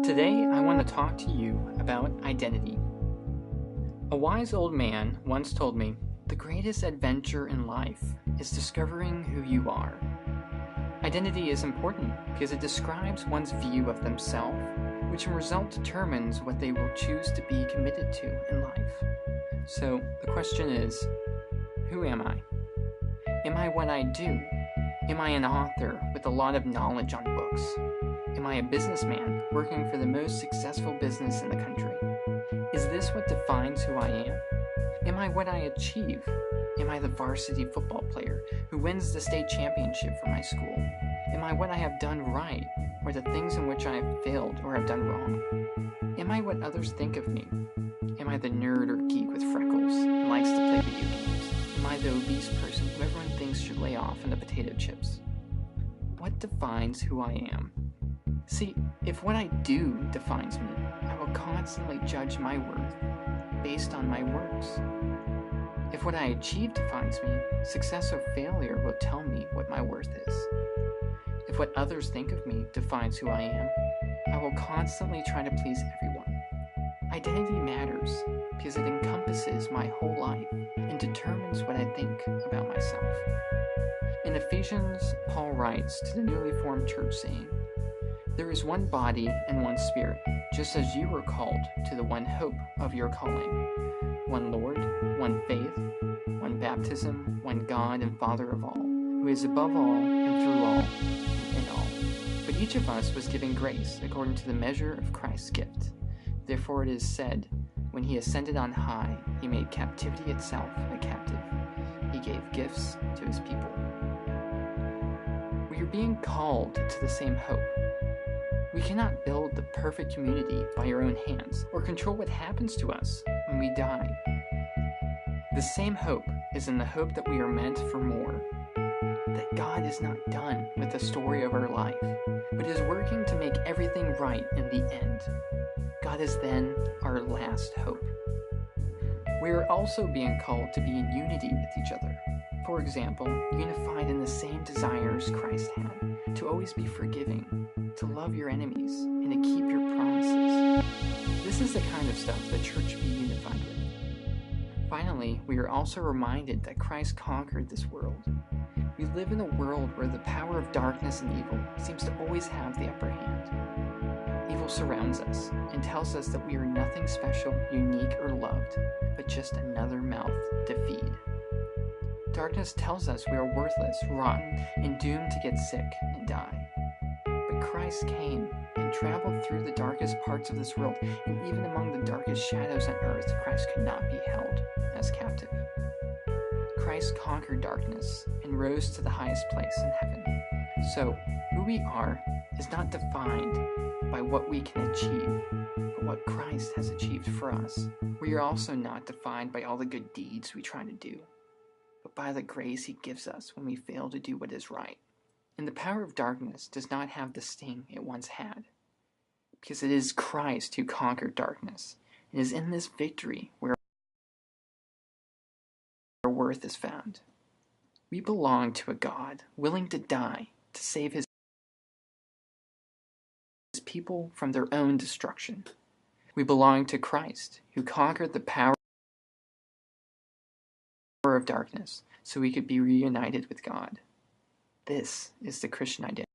Today, I want to talk to you about identity. A wise old man once told me, "The greatest adventure in life is discovering who you are." Identity is important because it describes one's view of themselves, which in result determines what they will choose to be committed to in life. So, the question is, who am I? Am I what I do? Am I an author with a lot of knowledge on books? Am I a businessman working for the most successful business in the country? Is this what defines who I am? Am I what I achieve? Am I the varsity football player who wins the state championship for my school? Am I what I have done right, or the things in which I have failed or have done wrong? Am I what others think of me? Am I the nerd or geek with freckles and likes to play video games? Am I the obese person who everyone thinks should lay off on the potato chips? What defines who I am? See, if what I do defines me, I will constantly judge my worth based on my works. If what I achieve defines me, success or failure will tell me what my worth is. If what others think of me defines who I am, I will constantly try to please everyone. Identity matters because it encompasses my whole life and determines what I think about myself. In Ephesians, Paul writes to the newly formed church saying, "There is one body and one spirit, just as you were called to the one hope of your calling. One Lord, one faith, one baptism, one God and Father of all, who is above all and through all and in all. But each of us was given grace according to the measure of Christ's gift. Therefore it is said, when he ascended on high, he made captivity itself a captive. He gave gifts to his people." We are being called to the same hope. We cannot build the perfect community by our own hands or control what happens to us when we die. The same hope is in the hope that we are meant for more, that God is not done with the story of our life, but is working to make everything right in the end. God is then our last hope. We are also being called to be in unity with each other. For example, unified in the same desires Christ had, to always be forgiving, to love your enemies, and to keep your promises. This is the kind of stuff the church should be unified with. Finally, we are also reminded that Christ conquered this world. We live in a world where the power of darkness and evil seems to always have the upper hand. Evil surrounds us and tells us that we are nothing special, unique, or loved, but just another mouth to feed. Darkness tells us we are worthless, rotten, and doomed to get sick and die. But Christ came and traveled through the darkest parts of this world, and even among the darkest shadows on earth, Christ could not be held as captive. Christ conquered darkness and rose to the highest place in heaven. So, who we are is not defined by what we can achieve, but what Christ has achieved for us. We are also not defined by all the good deeds we try to do, but by the grace he gives us when we fail to do what is right. And the power of darkness does not have the sting it once had, because it is Christ who conquered darkness. It is in this victory where our worth is found. We belong to a God willing to die to save his people from their own destruction. We belong to Christ, who conquered the power of darkness so we could be reunited with God. This is the Christian identity.